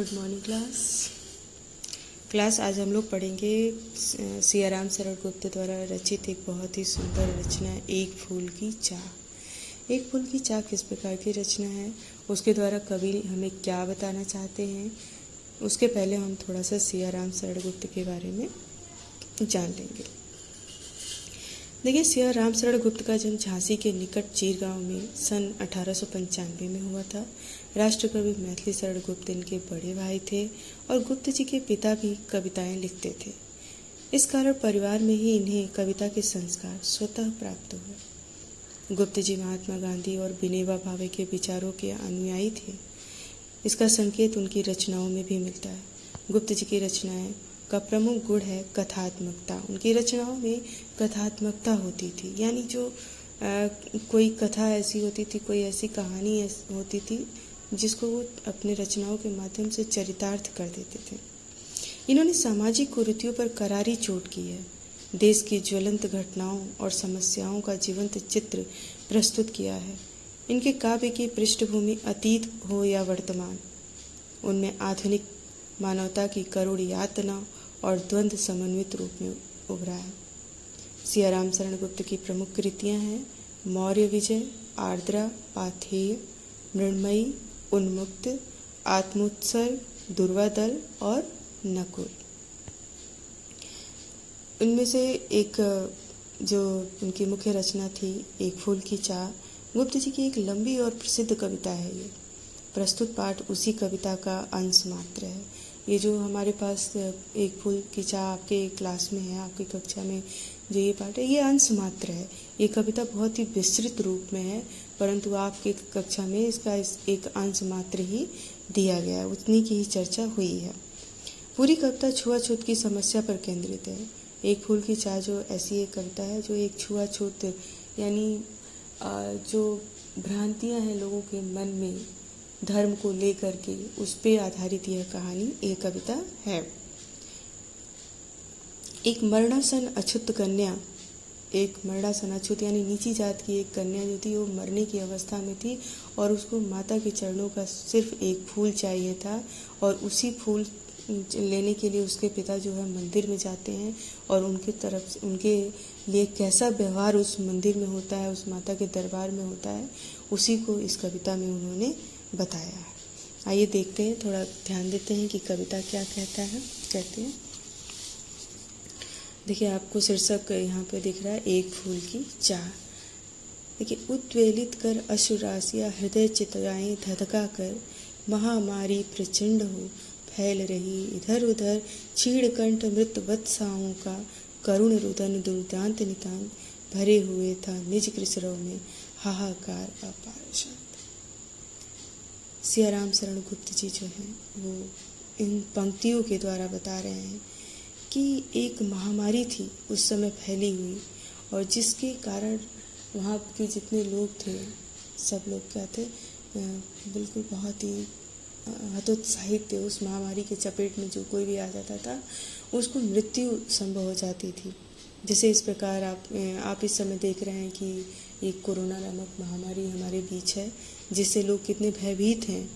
Good morning class. आज हम लोग पढ़ेंगे सियाराम शरण गुप्त द्वारा रचित एक बहुत ही सुंदर रचना एक फूल की चाह। एक फूल की चाह किस प्रकार की रचना है, उसके द्वारा कवि हमें क्या बताना चाहते हैं, उसके पहले हम थोड़ा सा सियाराम शरण गुप्त के बारे में जान लेंगे। देखिए, सियाराम शरण गुप्त का जन्म झांसी के निकट चीर गांव में सन 1895 में हुआ था। राष्ट्रकवि मैथिली शरण गुप्त इनके बड़े भाई थे और गुप्त जी के पिता भी कविताएं लिखते थे। इस कारण परिवार में ही इन्हें कविता के संस्कार स्वतः प्राप्त हुए। गुप्त जी महात्मा गांधी और विनोबा भावे के विचारों के अनुयायी थे। इसका संकेत उनकी रचनाओं में भी मिलता है। गुप्त जी की रचनाएं का प्रमुख गुण है कथात्मकता। उनकी रचनाओं में कथात्मकता होती थी, यानी जो कोई कथा ऐसी होती थी, कोई ऐसी कहानी होती थी जिसको वो अपने रचनाओं के माध्यम से चरितार्थ कर देते थे। इन्होंने सामाजिक कुरीतियों पर करारी चोट की है। देश की ज्वलंत घटनाओं और समस्याओं का जीवंत चित्र प्रस्तुत किया है। इनके काव्य की पृष्ठभूमि अतीत हो या वर्तमान, उनमें आधुनिक मानवता की करुण यातना और द्वंद्व समन्वित रूप में उभरा है। सियाराम शरण गुप्त की प्रमुख कृतियां हैं मौर्य विजय, आर्द्रा, पाथेय, मृण्मयी, उन्मुक्त, आत्मोत्सर्ग, दुर्वादल और नकुल। इनमें से एक जो उनकी मुख्य रचना थी एक फूल की चाह, गुप्त जी की एक लंबी और प्रसिद्ध कविता है। ये प्रस्तुत पाठ उसी कविता का अंश मात्र है। ये जो हमारे पास एक फूल की चाह आपके क्लास में है, आपकी कक्षा में जो ये पाठ है, ये अंश मात्र है। ये कविता बहुत ही विस्तृत रूप में है, परंतु आपकी कक्षा में इसका एक अंश मात्र ही दिया गया है, उतनी की ही चर्चा हुई है। पूरी कविता छुआछूत की समस्या पर केंद्रित है। एक फूल की चाह जो ऐसी एक कविता है जो एक छुआछूत यानी जो भ्रांतियाँ हैं लोगों के मन में धर्म को लेकर के, उस पे आधारित यह कहानी, यह कविता है। एक मरणासन अछूत कन्या, एक मरणासन अछूत यानी नीची जात की एक कन्या जो थी, वो मरने की अवस्था में थी और उसको माता के चरणों का सिर्फ एक फूल चाहिए था और उसी फूल लेने के लिए उसके पिता जो है मंदिर में जाते हैं और उनके तरफ से उनके लिए कैसा व्यवहार उस मंदिर में होता है, उस माता के दरबार में होता है, उसी को इस कविता में उन्होंने बताया है। आइए देखते हैं, थोड़ा ध्यान देते हैं कि कविता क्या कहते हैं। देखिए, आपको शीर्षक यहाँ पे दिख रहा है एक फूल की चाह। देखिए, उद्वेलित कर अश्रुराशियाँ हृदय चितगाएं धधका कर, महामारी प्रचंड हो फैल रही इधर उधर, छीड़ कंठ मृत वत्साओं का करुण रुदन दुर्दांत नितांत, भरे हुए था निज कृसरों में हाहाकार अपार शांत। सियाराम शरण गुप्त जी जो हैं वो इन पंक्तियों के द्वारा बता रहे हैं कि एक महामारी थी उस समय फैली हुई और जिसके कारण वहाँ के जितने लोग थे सब लोग क्या थे, बिल्कुल बहुत ही हतोत्साहित थे। उस महामारी के चपेट में जो कोई भी आ जाता था उसको मृत्यु संभव हो जाती थी। जैसे इस प्रकार आप इस समय देख रहे हैं कि एक कोरोना नामक महामारी हमारे बीच है, जिससे लोग कितने भयभीत हैं,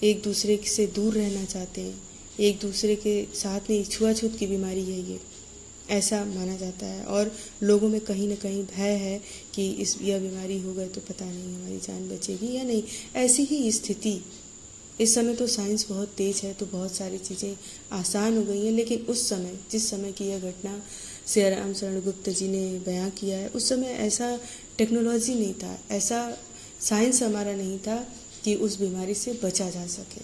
एक दूसरे से दूर रहना चाहते हैं, एक दूसरे के साथ में छुआछूत की बीमारी है ये, ऐसा माना जाता है और लोगों में कहीं ना कहीं भय है कि यह बीमारी हो गई तो पता नहीं हमारी जान बचेगी या नहीं। ऐसी ही स्थिति इस समय तो साइंस बहुत तेज है तो बहुत सारी चीज़ें आसान हो गई हैं, लेकिन उस समय जिस समय की यह घटना सियाराम शरण गुप्त जी ने बयां किया है, उस समय ऐसा टेक्नोलॉजी नहीं था, ऐसा साइंस हमारा नहीं था कि उस बीमारी से बचा जा सके।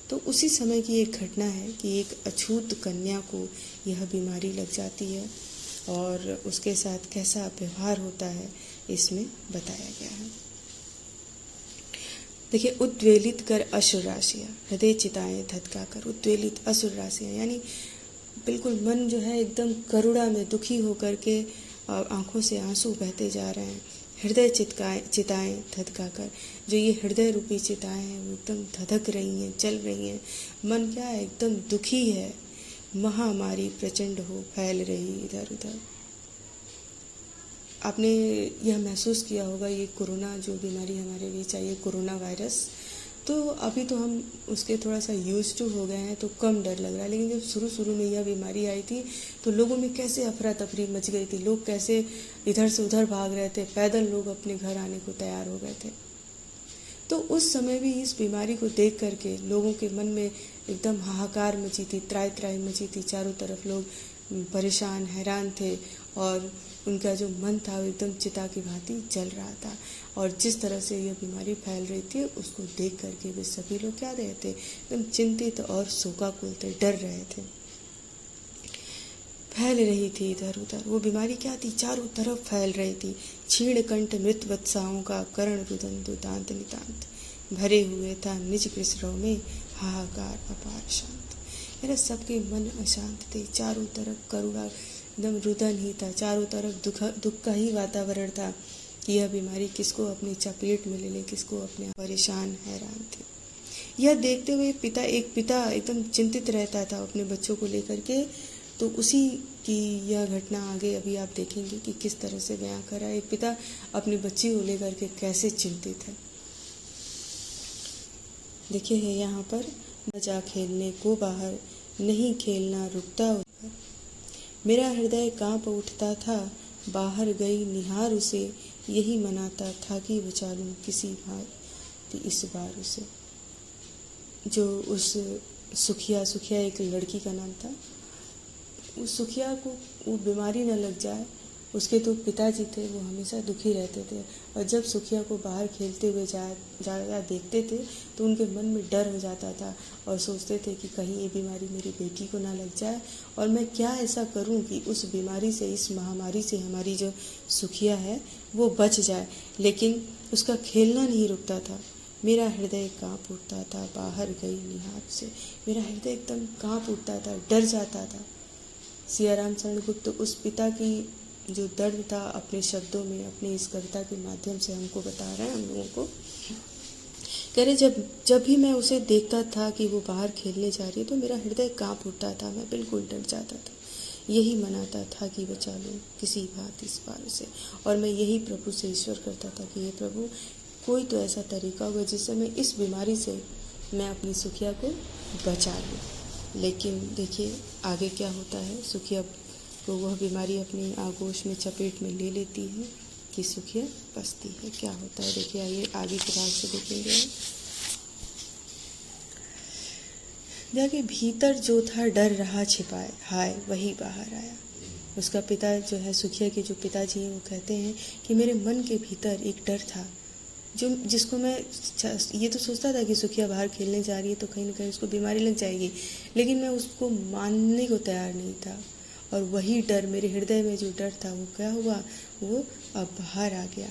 तो उसी समय की एक घटना है कि एक अछूत कन्या को यह बीमारी लग जाती है और उसके साथ कैसा व्यवहार होता है इसमें बताया गया है। देखिए, उद्वेलित कर अश्रुराशियाँ हृदय चिताएं धधका कर। उद्वेलित अश्रुराशियाँ यानी बिल्कुल मन जो है एकदम करुणा में दुखी होकर के आंखों से आंसू बहते जा रहे हैं। हृदय चिताएं धधका कर, जो ये हृदय रूपी चिताएं हैं वो एकदम धधक रही हैं, जल रही हैं। मन क्या है, एकदम दुखी है। महामारी प्रचंड हो फैल रही इधर उधर। आपने यह महसूस किया होगा, ये कोरोना जो बीमारी हमारे बीच आई है, कोरोना वायरस, तो अभी तो हम उसके थोड़ा सा यूज टू हो गए हैं, तो कम डर लग रहा है। लेकिन जब शुरू शुरू में यह बीमारी आई थी तो लोगों में कैसे अफरा तफरी मच गई थी, लोग कैसे इधर से उधर भाग रहे थे, पैदल लोग अपने घर आने को तैयार हो गए थे। तो उस समय भी इस बीमारी को देख करके लोगों के मन में एकदम हाहाकार मची थी, त्राही त्राही मची थी। चारों तरफ लोग परेशान हैरान थे और उनका जो मन था वो एकदम चिता की भांति जल रहा था। और जिस तरह से यह बीमारी फैल रही थी उसको देख करके वे सभी लोग क्या रहे थे, एकदम चिंतित और शोकाकुल थे, डर रहे थे। फैल रही थी इधर उधर वो बीमारी, क्या थी, चारों तरफ फैल रही थी। क्षीण कंठ मृत वत्साओं का कर्ण रुदन दुदांत नितांत, भरे हुए था निज कृष्णों में हाहाकार अपार शांत। मेरा सबके मन अशांत थे, चारों तरफ करुणा एकदम रुदन ही था, चारों तरफ दुख का ही वातावरण था कि यह बीमारी किसको अपनी चपेट में ले ले, किसको अपने परेशान हैरान थे। यह देखते हुए एक पिता एकदम चिंतित रहता था अपने बच्चों को लेकर के। तो उसी की यह घटना आगे अभी आप देखेंगे कि किस तरह से बयां करा एक पिता अपनी बच्ची को लेकर के कैसे चिंतित है। देखिए है यहाँ पर, बचा खेलने को बाहर, नहीं खेलना रुकता उधर, मेरा हृदय कांप उठता था, बाहर गई निहार उसे, यही मनाता था कि बचा लूं किसी भांति इस बार उसे। जो उस सुखिया एक लड़की का नाम था, उस सुखिया को वो बीमारी न लग जाए, उसके तो पिताजी थे वो हमेशा दुखी रहते थे। और जब सुखिया को बाहर खेलते हुए जाया देखते थे तो उनके मन में डर हो जाता था और सोचते थे कि कहीं ये बीमारी मेरी बेटी को ना लग जाए और मैं क्या ऐसा करूं कि उस बीमारी से, इस महामारी से हमारी जो सुखिया है वो बच जाए। लेकिन उसका खेलना नहीं रुकता था। मेरा हृदय कांप उठता था, बाहर गई निहार से, मेरा हृदय एकदम कांप उठता था, डर जाता था। सियाराम शरण गुप्त उस पिता की जो दर्द था अपने शब्दों में, अपने इस कविता के माध्यम से हमको बता रहे हैं, हम लोगों को कह रहे, जब भी मैं उसे देखता था कि वो बाहर खेलने जा रही है तो मेरा हृदय कांप उठता था, मैं बिल्कुल डर जाता था। यही मनाता था कि बचा लूं किसी बात इस बार से। और मैं यही प्रभु से ईश्वर करता था कि हे प्रभु, कोई तो ऐसा तरीका होगा जिससे मैं इस बीमारी से मैं अपनी सुखिया को बचा लूँ। लेकिन देखिए आगे क्या होता है, सुखिया को वह बीमारी अपनी आगोश में चपेट में ले लेती है कि सुखिया बचती है। क्या होता है देखिए, आइए आगे के भाग से देखेंगे। जाके भीतर जो था डर रहा छिपाए, हाय वही बाहर आया। उसका पिता जो है, सुखिया के जो पिताजी हैं, वो कहते हैं कि मेरे मन के भीतर एक डर था जिसको मैं ये तो सोचता था कि सुखिया बाहर खेलने जा रही है तो कहीं ना कहीं उसको बीमारी लग जाएगी, लेकिन मैं उसको मानने को तैयार नहीं था। और वही डर, मेरे हृदय में जो डर था वो क्या हुआ, वो अब बाहर आ गया।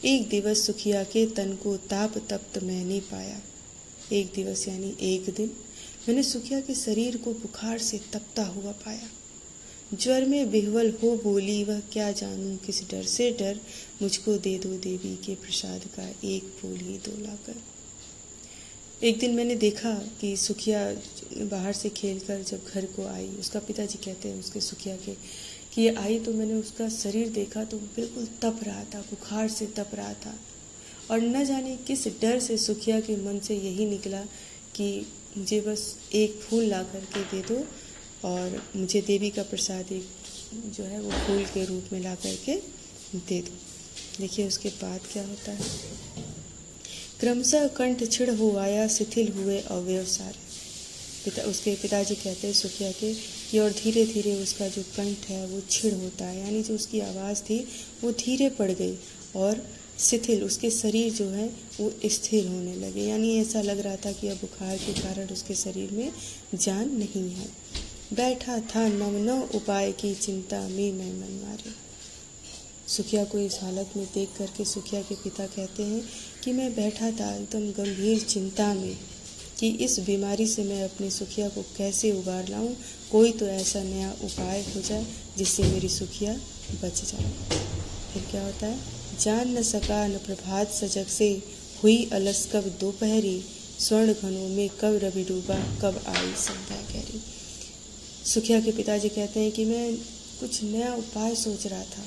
एक दिवस सुखिया के तन को ताप तप्त मैंने पाया। एक दिवस यानी एक दिन मैंने सुखिया के शरीर को बुखार से तपता हुआ पाया। ज्वर में बिहवल हो बोली, वह क्या जानूं किस डर से डर, मुझको दे दो देवी के प्रसाद का एक फूल ही दो लाकर। एक दिन मैंने देखा कि सुखिया बाहर से खेलकर जब घर को आई, उसका पिताजी कहते हैं उसके सुखिया के कि ये आई तो मैंने उसका शरीर देखा तो बिल्कुल तप रहा था, बुखार से तप रहा था। और न जाने किस डर से सुखिया के मन से यही निकला कि मुझे बस एक फूल ला करके दे दो और मुझे देवी का प्रसाद एक जो है वो फूल के रूप में ला करके दे दो। देखिए उसके बाद क्या होता है, क्रमशः कंठ छिड़ हो आया, शिथिल हुए अवयव सारे। उसके पिताजी कहते हैं सुखिया के कि और धीरे धीरे उसका जो कंठ है वो छिड़ होता है, यानी जो उसकी आवाज़ थी वो धीरे पड़ गई और शिथिल, उसके शरीर जो है वो स्थिर होने लगे। यानी ऐसा लग रहा था कि अब बुखार के कारण उसके शरीर में जान नहीं है। बैठा था नव उपाय की चिंता में मैं मन मारे। सुखिया को इस हालत में देख करके सुखिया के पिता कहते हैं कि मैं बैठा था एकदम गंभीर चिंता में कि इस बीमारी से मैं अपनी सुखिया को कैसे उबार लाऊं, कोई तो ऐसा नया उपाय हो जाए जिससे मेरी सुखिया बच जाए। फिर क्या होता है, जान न सका न प्रभात सजग से, हुई अलस कब दोपहरी, स्वर्ण घनों में कब रवि डूबा, कब आई संध्या गहरी। सुखिया के पिताजी कहते हैं कि मैं कुछ नया उपाय सोच रहा था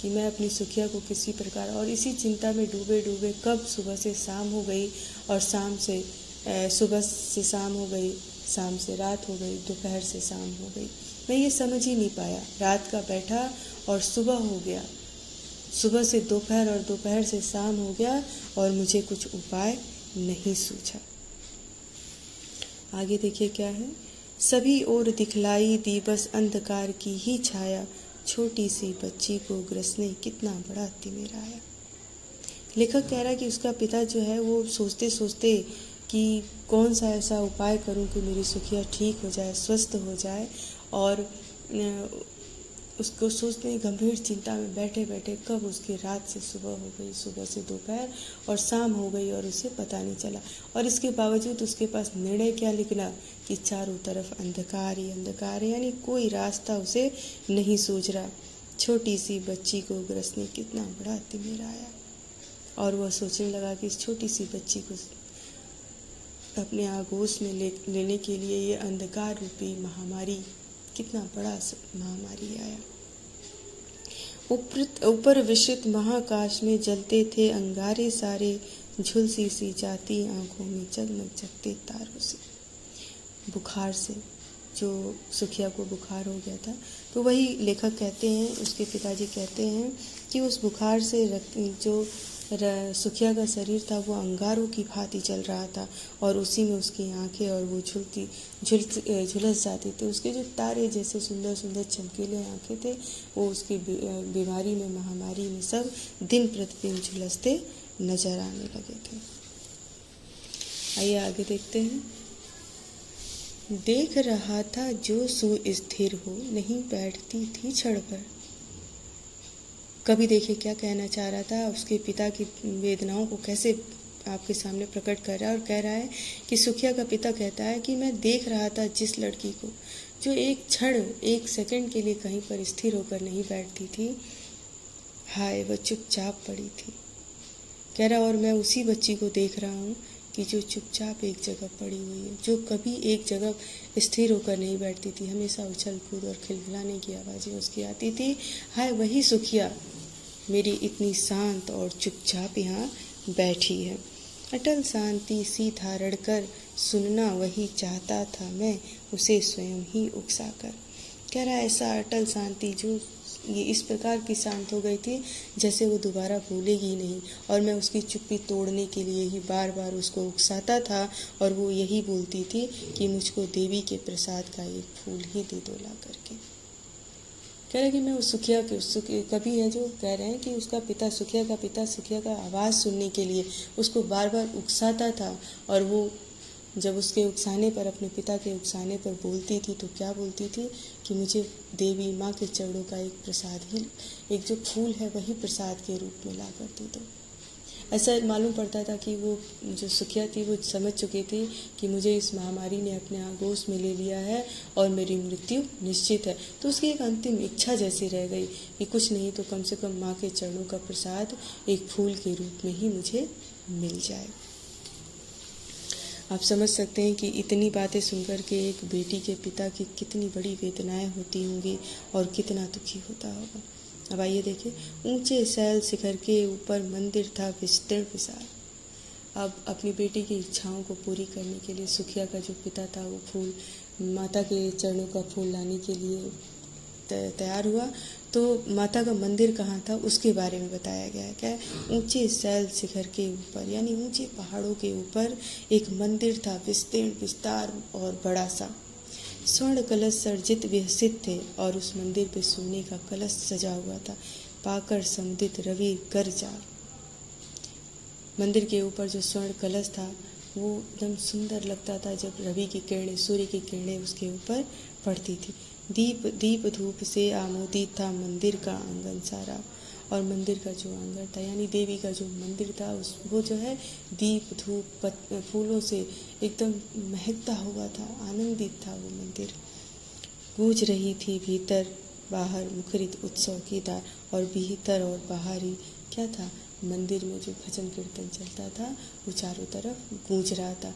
कि मैं अपनी सुखिया को किसी प्रकार, और इसी चिंता में डूबे डूबे कब सुबह से शाम हो गई और सुबह से शाम हो गई, शाम से रात हो गई, दोपहर से शाम हो गई। मैं ये समझ ही नहीं पाया। रात का बैठा और सुबह हो गया, सुबह से दोपहर और दोपहर से शाम हो गया और मुझे कुछ उपाय नहीं सूझा। आगे देखिए क्या है। सभी ओर दिखलाई दी बस अंधकार की ही छाया, छोटी सी बच्ची को ग्रसने कितना बड़ा तिमिर आया। लेखक कह रहा है कि उसका पिता जो है वो सोचते सोचते कि कौन सा ऐसा उपाय करूं कि मेरी सुखिया ठीक हो जाए, स्वस्थ हो जाए, और उसको सोचने गंभीर चिंता में बैठे बैठे कब उसकी रात से सुबह हो गई, सुबह से दोपहर और शाम हो गई और उसे पता नहीं चला। और इसके बावजूद उसके पास निर्णय क्या लिखना कि चारों तरफ अंधकार ही अंधकार है, यानी कोई रास्ता उसे नहीं सूझ रहा। छोटी सी बच्ची को ग्रसने कितना बड़ा तिमिर आया, और वह सोचने लगा कि इस छोटी सी बच्ची को अपने आगोश में लेने के लिए ये अंधकार रूपी महामारी, कितना बड़ा महामारी आया। ऊपर विश्रित महाकाश में जलते थे अंगारे सारे, झुलसी सी जाती आंखों में जगमग जगते तारों से। बुखार से, जो सुखिया को बुखार हो गया था, तो वही लेखक कहते हैं, उसके पिताजी कहते हैं कि उस बुखार से जो सुखिया का शरीर था वो अंगारों की भांति जल रहा था, और उसी में उसकी आंखें और वो झुलस जाती थी। उसके जो तारे जैसे सुंदर सुंदर चमकीले आंखें थे, वो उसकी बीमारी में, महामारी में सब दिन प्रतिदिन झुलसते नजर आने लगे थे। आइए आगे देखते हैं। देख रहा था जो सुस्थिर हो, नहीं बैठती थी क्षण पर। कभी देखिए क्या कहना चाह रहा था, उसके पिता की वेदनाओं को कैसे आपके सामने प्रकट कर रहा है, और कह रहा है कि सुखिया का पिता कहता है कि मैं देख रहा था जिस लड़की को, जो एक क्षण, एक सेकंड के लिए कहीं पर स्थिर होकर नहीं बैठती थी, हाय वह चुपचाप पड़ी थी। कह रहा, और मैं उसी बच्ची को देख रहा हूँ कि जो चुपचाप एक जगह पड़ी हुई है, जो कभी एक जगह स्थिर होकर नहीं बैठती थी, हमेशा उछल कूद और खिलखिलाने की आवाज़ें उसकी आती थी। हाय वही सुखिया मेरी इतनी शांत और चुपचाप यहाँ बैठी है। अटल शांति सी धारण कर सुनना वही चाहता था मैं, उसे स्वयं ही उकसा कर। कह रहा ऐसा अटल शांति जो ये इस प्रकार की शांत हो गई थी जैसे वो दोबारा भूलेगी नहीं, और मैं उसकी चुप्पी तोड़ने के लिए ही बार बार उसको उकसाता था, और वो यही बोलती थी कि मुझको देवी के प्रसाद का एक फूल ही दे दो ला करके। कह रहे कि मैं उस सुखिया के कभी है जो कह रहे हैं कि उसका पिता, सुखिया का पिता, सुखिया का आवाज़ सुनने के लिए उसको बार बार उकसाता था, और वो जब उसके उकसाने पर, अपने पिता के उकसाने पर बोलती थी तो क्या बोलती थी कि मुझे देवी माँ के चरणों का एक प्रसाद ही, एक जो फूल है वही प्रसाद के रूप में ला कर दे दो। ऐसा मालूम पड़ता था कि वो जो सुखिया थी वो समझ चुकी थी कि मुझे इस महामारी ने अपने आगोश में ले लिया है और मेरी मृत्यु निश्चित है। तो उसकी एक अंतिम इच्छा जैसी रह गई कि कुछ नहीं तो कम से कम माँ के चरणों का प्रसाद एक फूल के रूप में ही मुझे मिल जाए। आप समझ सकते हैं कि इतनी बातें सुनकर के एक बेटी के पिता की कितनी बड़ी वेदनाएं होती होंगी और कितना दुखी होता होगा। अब आइए देखिए। ऊंचे शैल शिखर के ऊपर मंदिर था विस्तीर्ण विशाल। अब अपनी बेटी की इच्छाओं को पूरी करने के लिए सुखिया का जो पिता था वो फूल, माता के चरणों का फूल लाने के लिए तैयार हुआ। तो माता का मंदिर कहाँ था उसके बारे में बताया गया है। क्या? ऊंचे शैल शिखर के ऊपर, यानी ऊंचे पहाड़ों के ऊपर एक मंदिर था, विस्तीर्ण, विस्तार और बड़ा सा। स्वर्ण कलश सर्जित विकसित थे और उस मंदिर पे सोने का कलश सजा हुआ था। पाकर समुदित रवि गरजा। मंदिर के ऊपर जो स्वर्ण कलश था वो एकदम सुंदर लगता था जब रवि की किरणें, सूर्य की किरणें उसके ऊपर पड़ती थी। दीप धूप से आमोदित था मंदिर का आंगन सारा। और मंदिर का जो आंगन था, यानी देवी का जो मंदिर था, वो जो है दीप धूप फूलों से एकदम महकता हुआ था, आनंदित था वो मंदिर। गूंज रही थी भीतर बाहर मुखरित उत्सव की दार। और भीतर और बाहर ही क्या था, मंदिर में जो भजन कीर्तन चलता था वो चारों तरफ गूंज रहा था।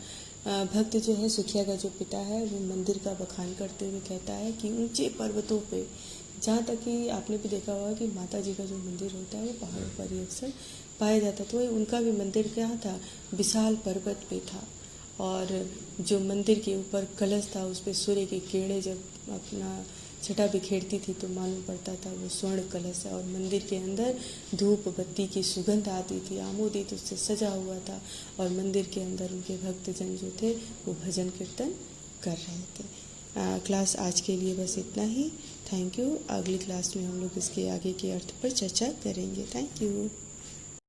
भक्त जो है, सुखिया का जो पिता है, वो मंदिर का बखान करते हुए कहता है कि ऊंचे पर्वतों पे जहाँ तक कि आपने भी देखा होगा कि माता जी का जो मंदिर होता है वो पहाड़ों पर ही अक्सर पाया जाता, तो उनका भी मंदिर क्या था, विशाल पर्वत पे था। और जो मंदिर के ऊपर कलश था उस पर सूर्य की किरणें जब अपना छटा बिखेरती थी तो मालूम पड़ता था वो स्वर्ण कलश है। और मंदिर के अंदर धूप बत्ती की सुगंध आती थी, आमोदित उससे सजा हुआ था। और मंदिर के अंदर उनके भक्तजन जो थे वो भजन कीर्तन कर रहे थे। क्लास आज के लिए बस इतना ही। Thank you. अगली क्लास में हम लोग इसके आगे के अर्थ पर चर्चा करेंगे। Thank you.